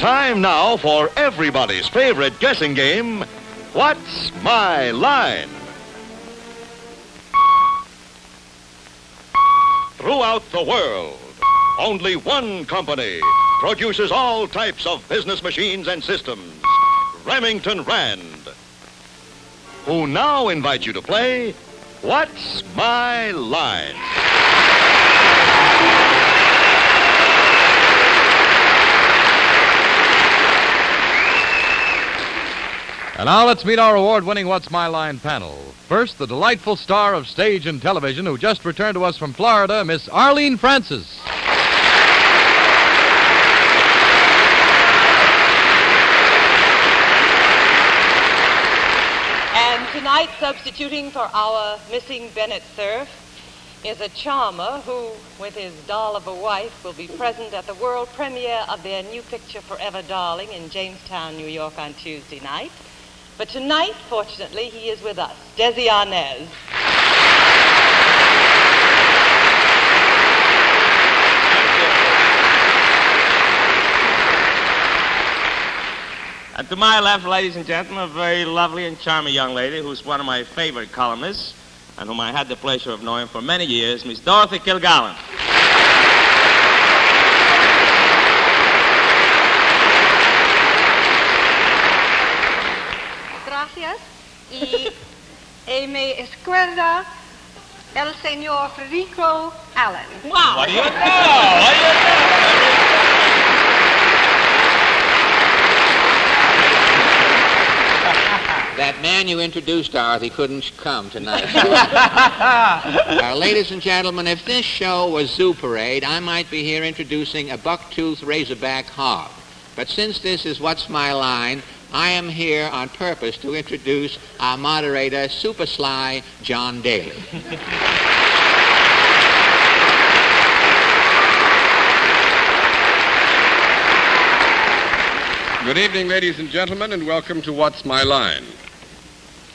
Time now for everybody's favorite guessing game, What's My Line? Throughout the world, only one company produces all types of business machines and systems, Remington Rand, who now invite you to play What's My Line? And now let's meet our award-winning What's My Line panel. First, the delightful star of stage and television who just returned to us from Florida, Miss Arlene Francis. And tonight, substituting for our missing Bennett Cerf, is a charmer who, with his doll of a wife, will be present at the world premiere of their new picture, Forever Darling, in Jamestown, New York on Tuesday night. But tonight, fortunately, he is with us, Desi Arnaz. And to my left, ladies and gentlemen, a very lovely and charming young lady who's one of my favorite columnists and whom I had the pleasure of knowing for many years, Miss Dorothy Kilgallen. Gracias. Y me escuela el señor Vertigo Allen. Wow. What do you know? That man you introduced, Dorothy, couldn't come tonight. Ladies and gentlemen, if this show was Zoo Parade, I might be here introducing a buck-toothed razorback hog. But since this is What's My Line, I am here on purpose to introduce our moderator, Super Sly John Daly. Good evening, ladies and gentlemen, and welcome to What's My Line.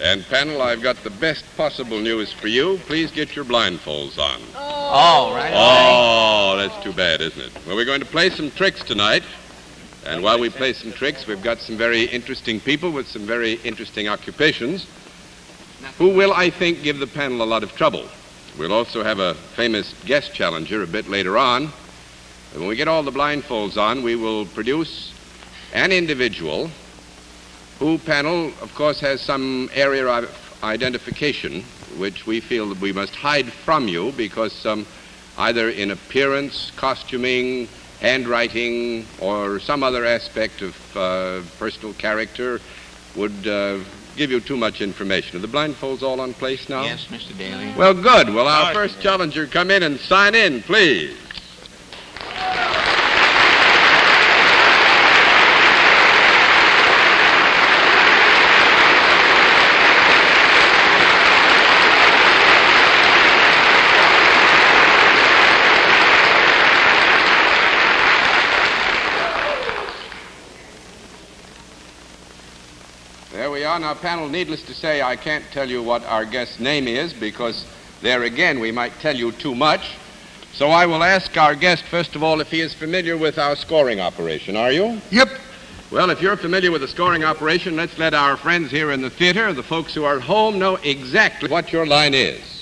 And panel, I've got the best possible news for you. Please get your blindfolds on. Oh, right. Oh, that's too bad, isn't it? Well, we're going to play some tricks tonight. And while we play some tricks, we've got some very interesting people with some very interesting occupations who will, I think, give the panel a lot of trouble. We'll also have a famous guest challenger a bit later on. And when we get all the blindfolds on, we will produce an individual who, panel, of course, has some area of identification which we feel that we must hide from you because either in appearance, costuming, handwriting, or some other aspect of personal character would give you too much information. Are the blindfolds all on place now? Yes, Mr. Daly. Well, good. Will our first challenger come in and sign in, please? There we are. Now, panel, needless to say, I can't tell you what our guest's name is because there again we might tell you too much. So I will ask our guest, first of all, if he is familiar with our scoring operation. Are you? Yep. Well, if you're familiar with the scoring operation, let's let our friends here in the theater, the folks who are at home, know exactly what your line is.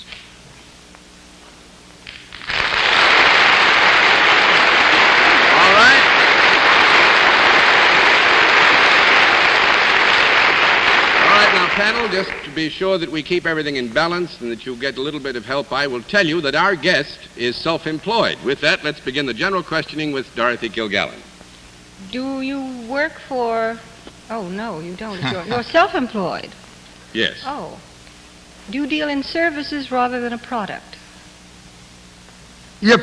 Panel, just to be sure that we keep everything in balance and that you get a little bit of help, I will tell you that our guest is self-employed. With that, let's begin the general questioning with Dorothy Kilgallen. Do you work for... Oh, no, you don't. You're self-employed. Yes. Oh. Do you deal in services rather than a product? Yep.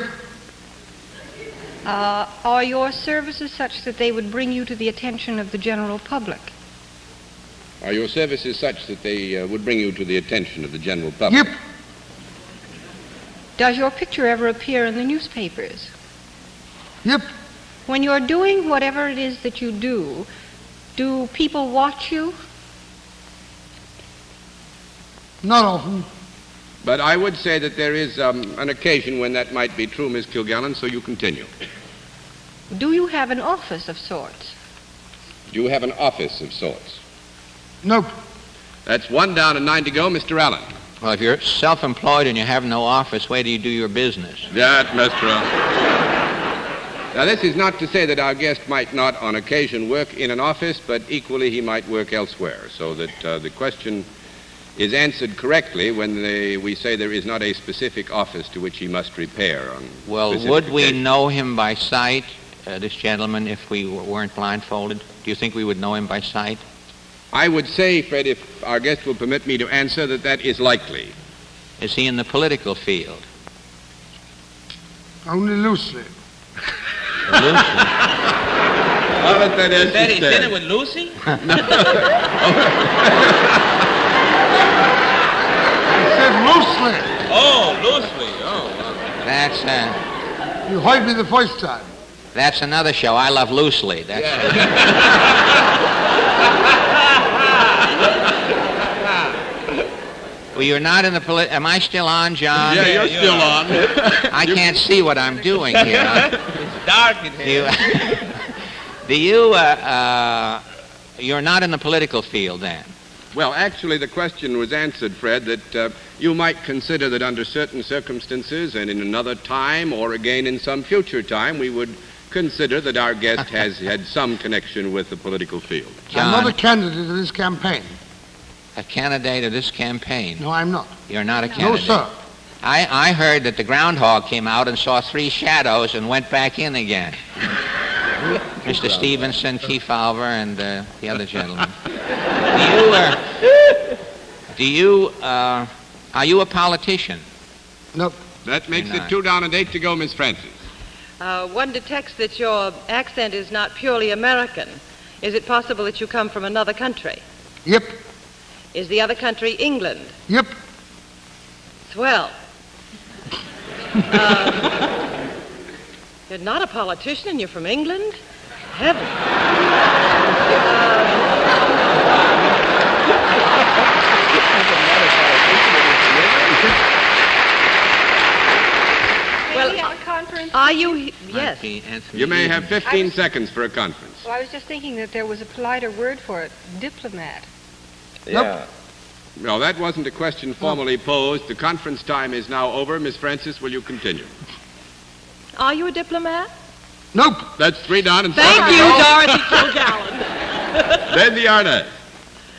Are your services such that they would bring you to the attention of the general public? Are your services such that they would bring you to the attention of the general public? Yep. Does your picture ever appear in the newspapers? Yep. When you're doing whatever it is that you do people watch you? Not often. But I would say that there is an occasion when that might be true, Miss Kilgallen, so you continue. Do you have an office of sorts? Do you have an office of sorts? Nope. That's 1 down and 9 to go, Mr. Allen. Well, if you're self-employed and you have no office, where do you do your business? That, Mr. Now, this is not to say that our guest might not on occasion work in an office, but equally he might work elsewhere, so that the question is answered correctly when we say there is not a specific office to which he must repair on Well, specific would we occasions. know him by sight, this gentleman, if we weren't blindfolded? Do you think we would know him by sight? I would say, Fred, if our guest will permit me to answer, that is likely. Is he in the political field? Only loosely. Lucy? I'll let that answer Said he's stand. dinner with Lucy? I said loosely. Oh, loosely. Oh, wow. That's You heard me the first time. that's another show. I Love Loosely. That's Well, you're not in the Am I still on, John? Yeah, you're still on. I can't see what I'm doing here. It's dark in here. You're not in the political field then? Well, actually, the question was answered, Fred, that you might consider that under certain circumstances and in another time or again in some future time, we would consider that our guest has had some connection with the political field. I'm not a John, candidate of this campaign. a candidate of this campaign. No, I'm not. You're not a No, candidate. sir. I heard that the groundhog came out and saw 3 shadows and went back in again. Mr. Stevenson, Kefauver, and the other gentleman. Are you a politician? Nope. That makes You're it not. 2 down and 8 to go, Miss Francis. One detects that your accent is not purely American. Is it possible that you come from another country? Yep. Is the other country England? Yep. Swell. You're not a politician and you're from England? Heaven. Maybe a conference? Are you... Yes. Might be Anthony You may have Eden. 15 seconds for a conference. Well, I was just thinking that there was a politer word for it. Diplomat. Yeah. Well, that wasn't a question formally posed. The conference time is now over. Miss Francis, will you continue? Are you a diplomat? Nope. That's 3 down and 7 Thank to you, go. Dorothy Kilgallen. Desi Arnaz.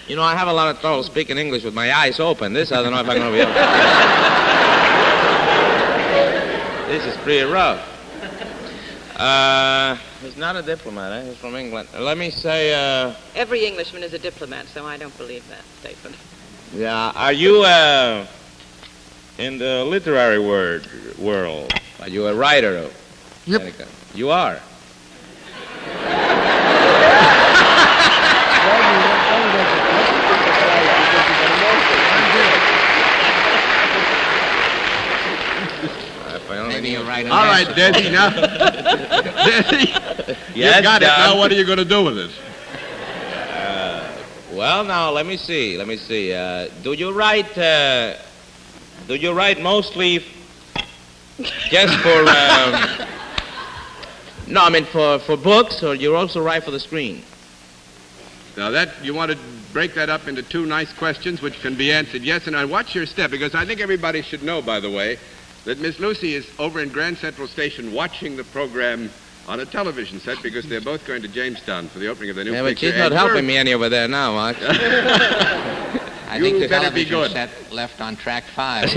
You know, I have a lot of trouble speaking English with my eyes open. This, I don't know if I'm going to be able to... This is pretty rough. He's not a diplomat, eh? He's from England. Let me say, Every Englishman is a diplomat, so I don't believe that statement. yeah, are you, in the literary world? Are you a writer of Yep. any kind? You are? Maybe you'll write a All right, message. Desi, now. Desi, Yes, you got it. John. Now what are you going to do with it? Well, now, let me see. Do you write mostly just for, no, I mean for books, or you also write for the screen? Now that, you want to break that up into 2 nice questions which can be answered yes and no. Watch your step, because I think everybody should know, by the way, that Miss Lucy is over in Grand Central Station watching the program on a television set, because they're both going to Jamestown for the opening of the new Yeah, but picture. she's not and helping me any over there now, Mark. I think You the better be television good. set left on track 5.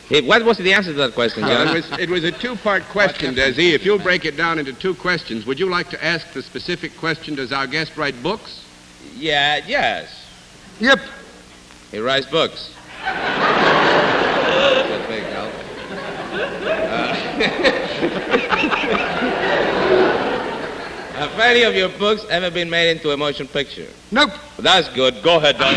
Hey, what was the answer to that question, John? It was a 2-part question, Desi. If you'll break it down into 2 questions, would you like to ask the specific question, does our guest write books? Yeah, yes. Yep. He writes books. That's a big help. Have any of your books ever been made into a motion picture? Nope. That's good. Go ahead, Don.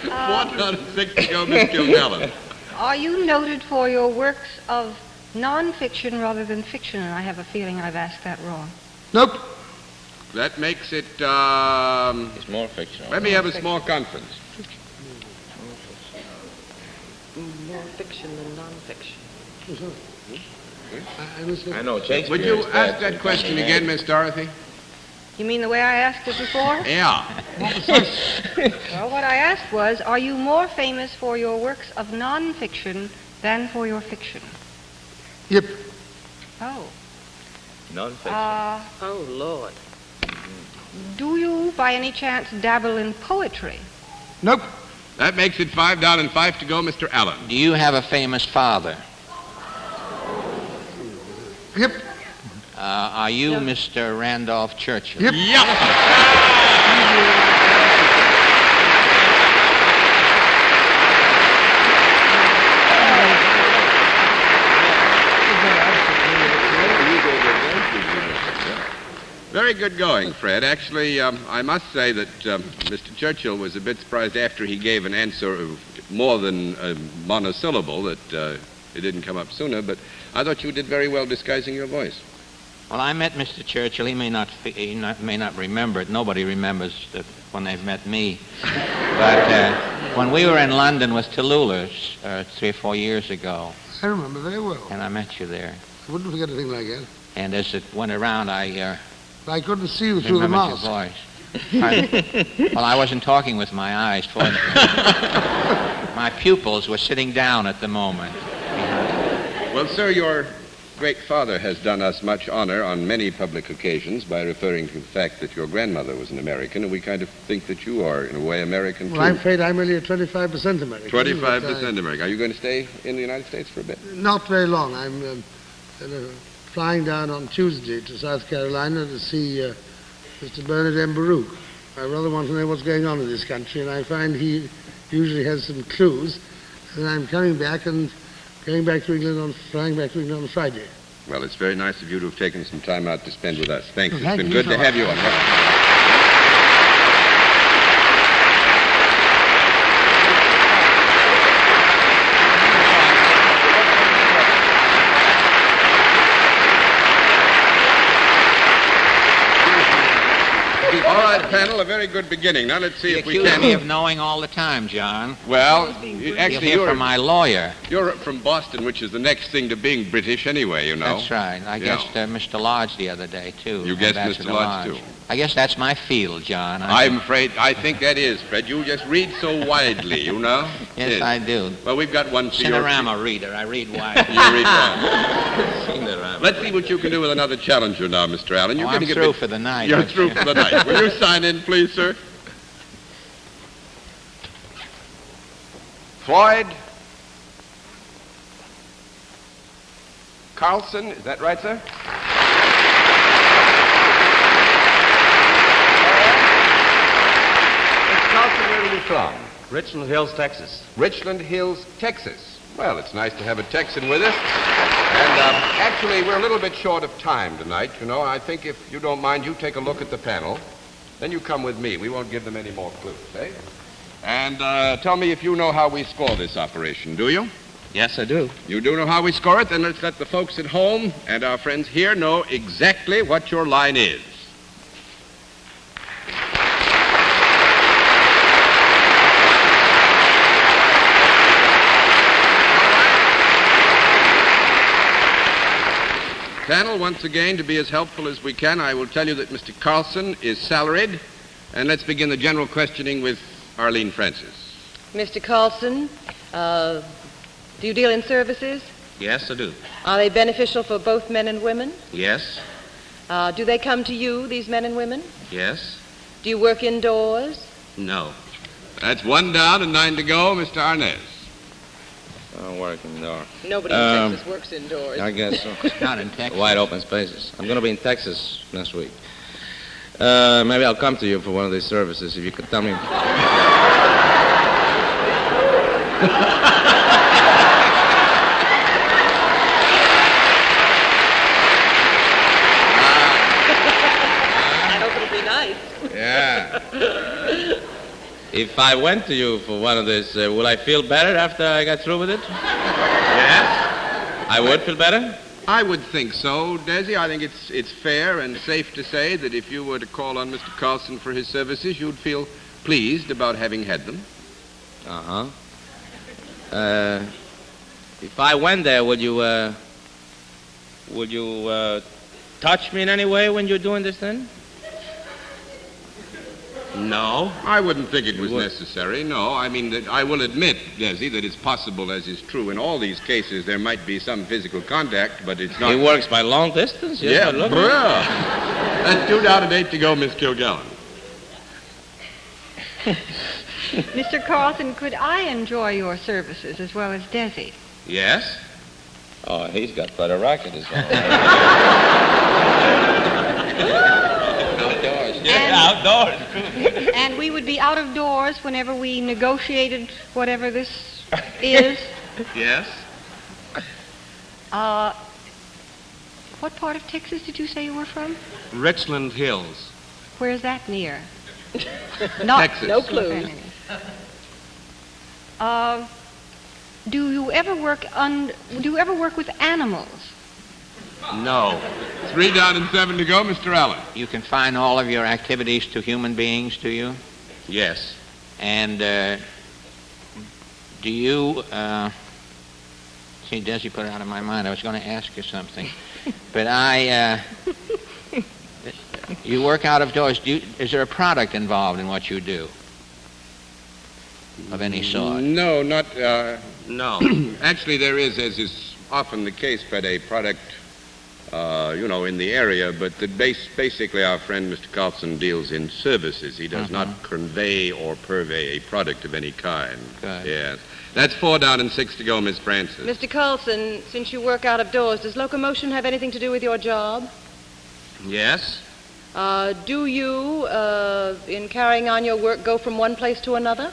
One out of 6 to go, Miss Kilgallen. Are you noted for your works of non-fiction rather than fiction? And I have a feeling I've asked that wrong. Nope. That makes it, It's more fictional. let me have a small conference. fiction than non-fiction. I know Shakespeare. Would you is ask bad that for question funny again, names. Miss Dorothy? You mean the way I asked it before? Yeah. Well, what I asked was, are you more famous for your works of non-fiction than for your fiction? Yep. Oh. Non-fiction. Oh, Lord. Do you, by any chance, dabble in poetry? Nope. That makes it 5 down and 5 to go, Mr. Allen. Do you have a famous father? Yep. Are you Mr. Randolph Churchill? Yep. Very good going, Fred. Actually, I must say that Mr. Churchill was a bit surprised after he gave an answer of more than a monosyllable that it didn't come up sooner, but I thought you did very well disguising your voice. Well, I met Mr. Churchill. He may not remember it. Nobody remembers that when they've met me. But when we were in London with Tallulah's 3 or 4 years ago, I remember very well. and I met you there. I wouldn't forget a thing like that. And as it went around, I I couldn't see you through the remembered mask. your voice. Well, I wasn't talking with my eyes, fortunately. My pupils were sitting down at the moment. Well, sir, your great father has done us much honor on many public occasions by referring to the fact that your grandmother was an American, and we kind of think that you are, in a way, American, too. Well, I'm afraid I'm only a 25% American. 25% American. Are you going to stay in the United States for a bit? Not very long. I'm flying down on Tuesday to South Carolina to see Mr. Bernard M. Baruch. I rather want to know what's going on in this country, and I find he usually has some clues. And I'm coming back and flying back to England on Friday. Well, it's very nice of you to have taken some time out to spend with us. Thanks. Well, It's thank been you good so to much. have you on. All right, panel, a very good beginning. Now let's see You if we accuse me can. of knowing all the time, John. Well, You'll actually, hear from my lawyer. you're from Boston, which is the next thing to being British anyway, you know. That's right. I Yeah. guessed Mr. Lodge the other day, too. You guessed Ambassador Mr. Lodge, too. I guess that's my field, John. I'm afraid, I think that is, Fred. You just read so widely, you know. Yes, I do. Well, we've got one for your... Cinerama reader. I read wide. You read one. Let's see what you can do with another challenger now, Mr. Allen. You're I'm getting a through bit- for the night. You're through for the night. Will you sign in, please, sir? Floyd Carlson, is that right, sir? Mr. Carlson, where are you from? Richland Hills, Texas. Richland Hills, Texas. Well, it's nice to have a Texan with us. And actually, we're a little bit short of time tonight, you know. I think if you don't mind, you take a look at the panel. Then you come with me. We won't give them any more clues, eh? And tell me if you know how we score this operation, do you? Yes, I do. You do know how we score it? Then let's let the folks at home and our friends here know exactly what your line is. Panel, once again, to be as helpful as we can, I will tell you that Mr. Carlson is salaried. And let's begin the general questioning with Arlene Francis. Mr. Carlson, do you deal in services? Yes, I do. Are they beneficial for both men and women? Yes, Do they come to you, these men and women? yes, Do you work indoors? no. That's 1 down and 9 to go. Mr. Arnaz. I'm working indoors. Nobody in Texas works indoors. I guess so. Not in Texas. Wide open spaces. I'm going to be in Texas next week. Maybe I'll come to you for one of these services if you could tell me. I hope it'll be nice. Yeah. If I went to you for one of these, will I feel better after I got through with it? Yes? I would feel better? I would think so, Desi. I think it's fair and safe to say that if you were to call on Mr. Carlson for his services, you'd feel pleased about having had them. Uh-huh. If I went there, would you touch me in any way when you're doing this thing? No. I wouldn't think it was necessary, no. I mean, that I will admit, Desi, that it's possible, as is true in all these cases, there might be some physical contact, but it's not... He works by long distance? Yes, yeah, bruh. That's 2 down and 8 to go, Miss Kilgallen. Mr. Carlson, could I enjoy your services as well as Desi? Yes? Oh, he's got quite a racket as well. Outdoors. Outdoors. And we would be out of doors whenever we negotiated whatever this is. Yes? What part of Texas did you say you were from? Richland Hills. Where's that near? Texas. No clues. Do you ever work with animals? No. 3 down and 7 to go, Mr. Allen. You confine all of your activities to human beings, do you? Yes. And do you... See, Desi put it out of my mind. I was going to ask you something. But you work out of doors. Is there a product involved in what you do? Of any sort? No, not... No. Actually, there is, as is often the case, Fred, a product, in the area, but basically our friend Mr. Carlson deals in services. He does not convey or purvey a product of any kind. Good. Yes. That's 4 down and 6 to go, Miss Francis. Mr. Carlson, since you work out of doors, does locomotion have anything to do with your job? Yes. Do you, in carrying on your work, go from one place to another?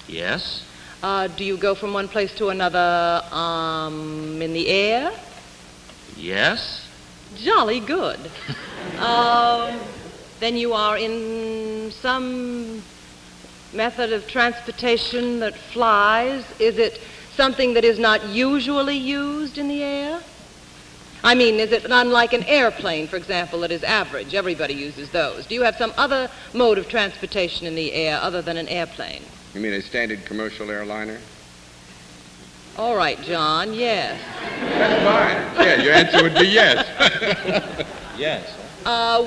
Yes. Do you go from one place to another in the air? Yes. Jolly good. Then you are in some method of transportation that flies. Is it something that is not usually used in the air? I mean, is it unlike an airplane, for example, that is average? Everybody uses those. Do you have some other mode of transportation in the air other than an airplane? You mean a standard commercial airliner? All right, John, yes. That's fine. Yeah, your answer would be yes. Yes.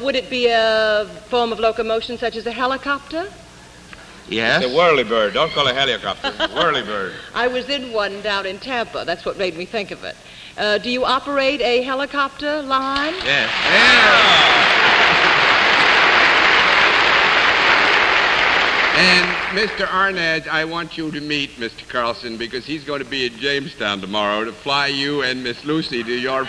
Would it be a form of locomotion such as a helicopter? Yes. It's a whirlybird. Don't call it a helicopter. It's a whirlybird. I was in one down in Tampa. That's what made me think of it. Do you operate a helicopter line? Yes. And Mr. Arnaz, I want you to meet Mr. Carlson because he's going to be in Jamestown tomorrow to fly you and Miss Lucy to your...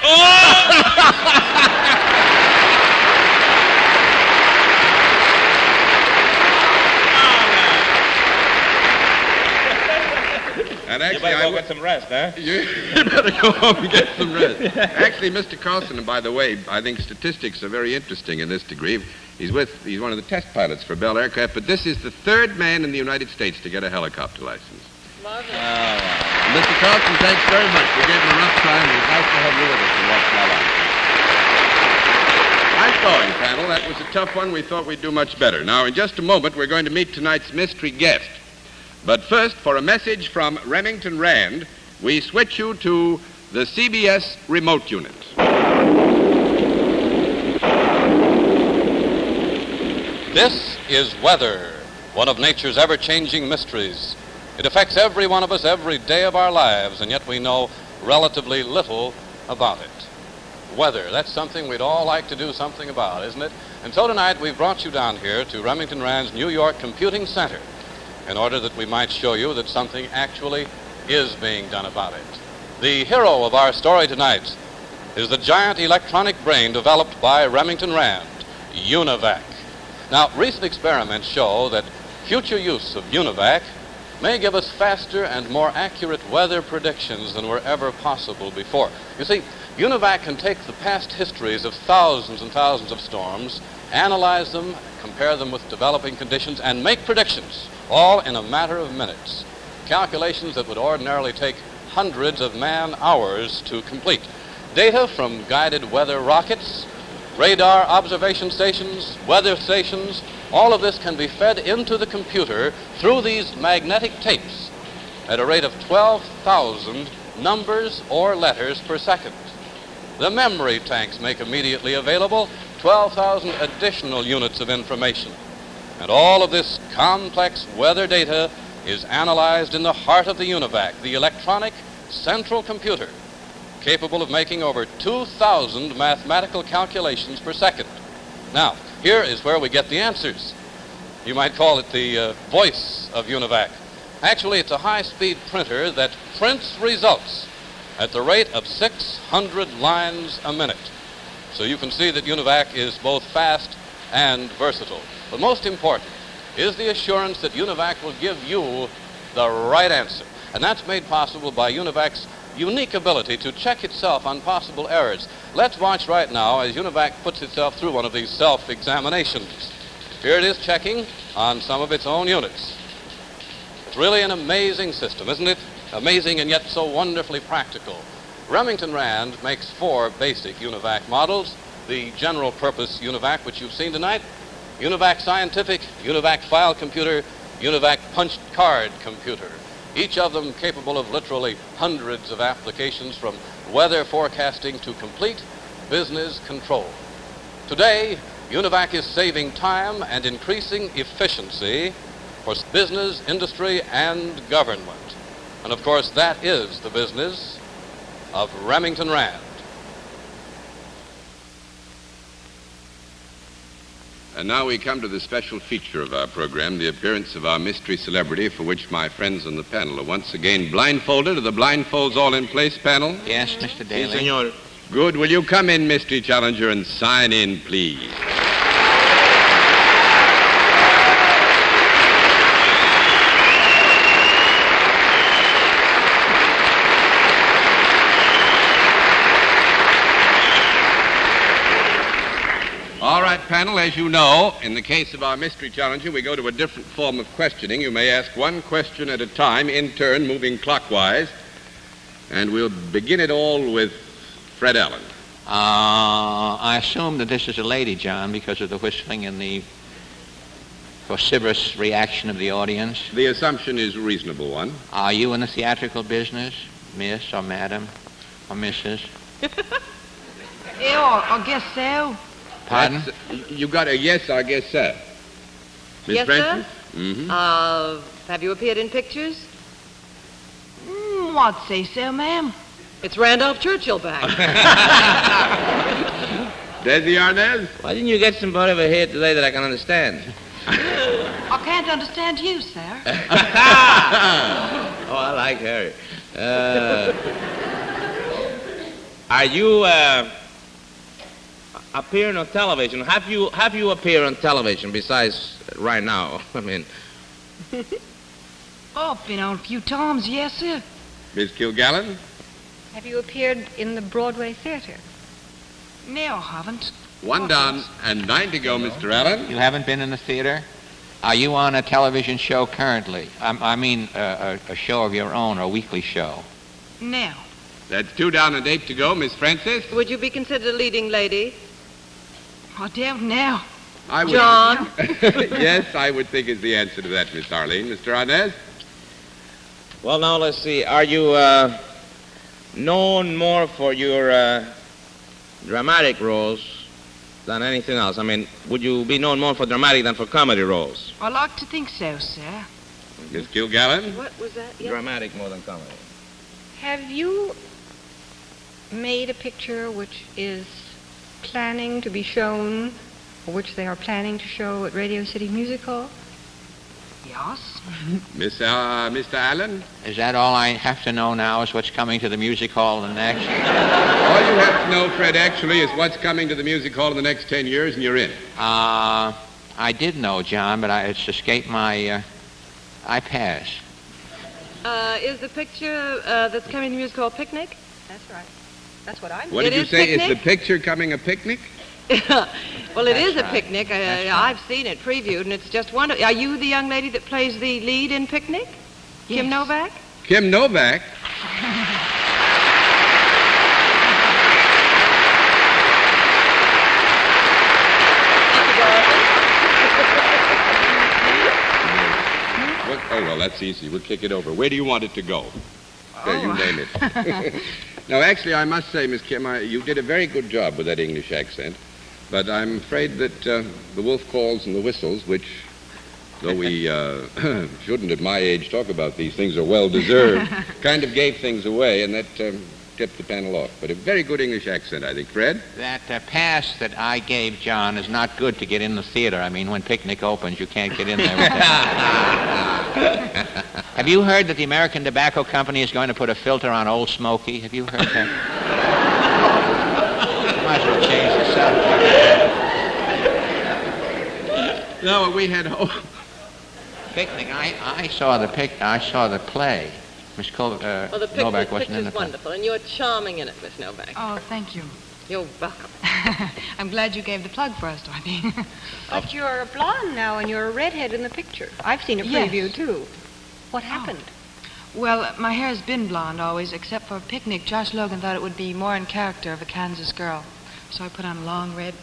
And actually, you better go get some rest, huh? You better go home and get some rest. Actually, Mr. Carlson, and by the way, I think statistics are very interesting in this degree. He's one of the test pilots for Bell Aircraft, but this is the 3rd man in the United States to get a helicopter license. Marvelous. Mr. Carlson, thanks very much. We gave him a rough time. It was nice to have you with us and watch my life. Nice going, panel. That was a tough one. We thought we'd do much better. Now, in just a moment, we're going to meet tonight's mystery guest. But first, for a message from Remington Rand, we switch you to the CBS remote unit. This is weather, one of nature's ever-changing mysteries. It affects every one of us every day of our lives, and yet we know relatively little about it. Weather, that's something we'd all like to do something about, isn't it? And so tonight we've brought you down here to Remington Rand's New York Computing Center in order that we might show you that something actually is being done about it. The hero of our story tonight is the giant electronic brain developed by Remington Rand, UNIVAC. Now, recent experiments show that future use of UNIVAC may give us faster and more accurate weather predictions than were ever possible before. You see, UNIVAC can take the past histories of thousands and thousands of storms, analyze them, compare them with developing conditions, and make predictions, all in a matter of minutes. Calculations that would ordinarily take hundreds of man-hours to complete. Data from guided weather rockets, radar observation stations, weather stations, all of this can be fed into the computer through these magnetic tapes at a rate of 12,000 numbers or letters per second. The memory tanks make immediately available 12,000 additional units of information. And all of this complex weather data is analyzed in the heart of the UNIVAC, the electronic central computer, capable of making over 2,000 mathematical calculations per second. Now, here is where we get the answers. You might call it the voice of UNIVAC. Actually, it's a high-speed printer that prints results at the rate of 600 lines a minute. So you can see that UNIVAC is both fast and versatile. But most important is the assurance that UNIVAC will give you the right answer. And that's made possible by UNIVAC's unique ability to check itself on possible errors. Let's watch right now as UNIVAC puts itself through one of these self-examinations. Here it is checking on some of its own units. It's really an amazing system, isn't it? Amazing and yet so wonderfully practical. Remington Rand makes 4 basic UNIVAC models. The general purpose UNIVAC, which you've seen tonight, UNIVAC Scientific, UNIVAC File Computer, UNIVAC Punched Card Computer. Each of them capable of literally hundreds of applications, from weather forecasting to complete business control. Today, UNIVAC is saving time and increasing efficiency for business, industry, and government. And of course, that is the business of Remington Rand. And now we come to the special feature of our program, the appearance of our mystery celebrity, for which my friends on the panel are once again blindfolded. Are the blindfolds all in place, panel? Yes, Mr. Daly. Si, senor. Good. Will you come in, Mystery Challenger, and sign in, please? All right, panel, as you know, in the case of our mystery challenger, we go to a different form of questioning. You may ask one question at a time, in turn, moving clockwise. And we'll begin it all with Fred Allen. I assume that this is a lady, John, because of the whistling and the vociferous reaction of the audience. The assumption is a reasonable one. Are you in the theatrical business, miss or madam or Mrs.? Yeah, I guess so. Pardon? You got a yes, I guess so. Miss Yes, Francis? sir? Mm-hmm. Have you appeared in pictures? I'd say so, ma'am. It's Randolph Churchill back. Desi Arnaz? Why didn't you get somebody over here today that I can understand? I can't understand you, sir. Oh, I like her. Are you appearing on television? Have you appeared on television besides right now? I mean, Oh, I've been on a few times, yes, sir. Miss Kilgallen? Have you appeared in the Broadway theater? No, I haven't. One down and 9 to go, Mr. Allen. You haven't been in the theater? Are you on a television show currently? I mean, a show of your own, a weekly show. No. That's 2 down and 8 to go, Miss Francis. Would you be considered a leading lady? I don't know. I would. John? Yes, I would think is the answer to that, Miss Arlene. Mr. Arnaz? well, now let's see. Are you known more for your dramatic roles than anything else? I mean, would you be known more for dramatic than for comedy roles? I like to think so, sir. Miss Kilgallen? What was that? Yes. Dramatic more than comedy. Have you made a picture which is planning to be shown, or which they are planning to show at Radio City Music Hall? Yes. Mr. Allen? Is that all I have to know now, is what's coming to the music hall the next? All you have to know, Fred, actually, is what's coming to the music hall in the next 10 years, and you're in. I did know, John, but it's escaped my, I pass. Is the picture that's coming to the music hall Picnic? That's right. That's what I mean. What did It you is say? picnic? Is the picture coming a picnic? Well, it is That's a right. picnic. That's right. I've seen it previewed, and it's just wonderful. Are you the young lady that plays the lead in Picnic? Kim Yes. Novak? Kim Novak? Oh, well, that's easy. We'll kick it over. Where do you want it to go? You name it. No, actually, I must say, Miss Kim, you did a very good job with that English accent. But I'm afraid that the wolf calls and the whistles, which, though we shouldn't at my age talk about these things, are well-deserved, kind of gave things away, and that tipped the panel off. But a very good English accent, I think. Fred? That pass that I gave John is not good to get in the theater. I mean, when Picnic opens, you can't get in there with that. Have you heard that the American Tobacco Company is going to put a filter on Old Smoky? Have you heard that? Might as well change the subject. No, we had... Picnic, I saw the play. Miss the Novak wasn't in the picture's wonderful, and you're charming in it, Miss Novak. Oh, thank you. You're welcome. I'm glad you gave the plug for us, Dorothy. But you're a blonde now, and you're a redhead in the picture. I've seen a preview, too. What happened? Well, my hair has been blonde always, except for Picnic. Josh Logan thought it would be more in character of a Kansas girl. So I put on a long red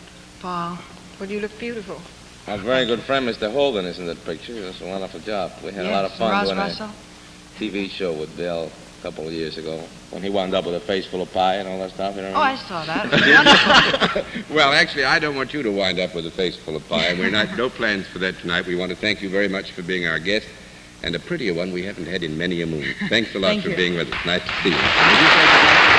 ball. Well, you look beautiful. Our very good friend, Mr. Holden, is in that picture. He does a wonderful job. We had a lot of fun Ross doing Russell. a TV show with Bill a couple of years ago when he wound up with a face full of pie and all that stuff. You know? Oh, I saw that. It was wonderful. Well, actually, I don't want you to wind up with a face full of pie. We're no plans for that tonight. We want to thank you very much for being our guest, and a prettier one we haven't had in many a moon. Thanks a lot Thank for you. being with us. Nice to see you. Would you say goodnight?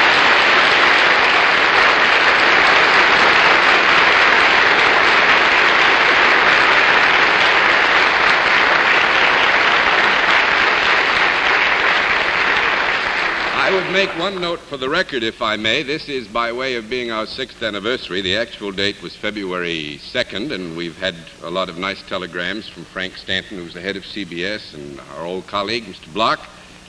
I would make one note for the record, if I may. This is by way of being our 6th anniversary. The actual date was February 2nd, and we've had a lot of nice telegrams from Frank Stanton, who's the head of CBS, and our old colleague, Mr. Block.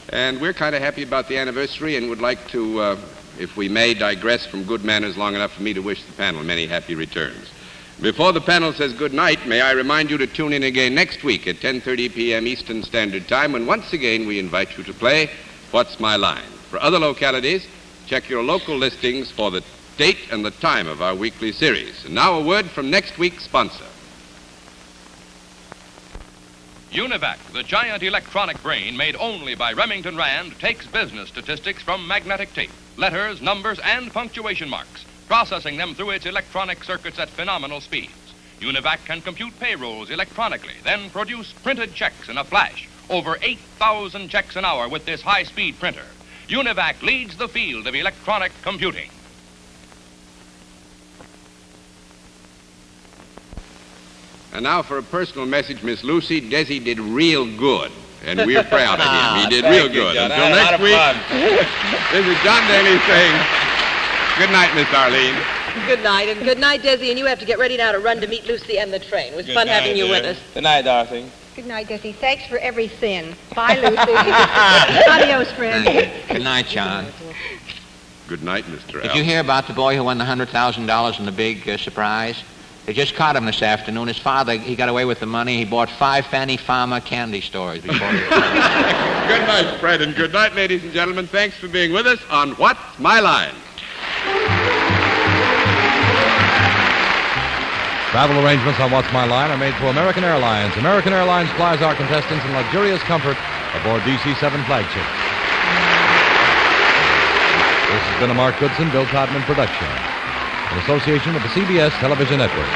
And we're kind of happy about the anniversary and would like to, if we may, digress from good manners long enough for me to wish the panel many happy returns. Before the panel says good night, may I remind you to tune in again next week at 10:30 p.m. Eastern Standard Time, when once again we invite you to play What's My Line? For other localities, check your local listings for the date and the time of our weekly series. And now a word from next week's sponsor. Univac, the giant electronic brain made only by Remington Rand, takes business statistics from magnetic tape, letters, numbers, and punctuation marks, processing them through its electronic circuits at phenomenal speeds. Univac can compute payrolls electronically, then produce printed checks in a flash. Over 8,000 checks an hour with this high-speed printer. Univac leads the field of electronic computing. And now for a personal message, Miss Lucy. Desi did real good, and we're proud of him. He did real good. Until next week, this is John Daly saying good night, Miss Arlene. Good night, and good night, Desi, and you have to get ready now to run to meet Lucy and the train. It was fun having you with us. Good night, Dorothy. Good night, Desi. Thanks for everything. Bye, Lucy. Adios, friend. Good night, John. Good night, Mr. Did you hear about the boy who won the $100,000 in the big surprise? They just caught him this afternoon. His father, he got away with the money. He bought 5 Fannie Farmer candy stores before he... Good night, Fred, and good night, ladies and gentlemen. Thanks for being with us on What's My Line? Travel arrangements on What's My Line are made through American Airlines. American Airlines flies our contestants in luxurious comfort aboard DC-7 flagships. This has been a Mark Goodson, Bill Todman production in association with the CBS Television Network.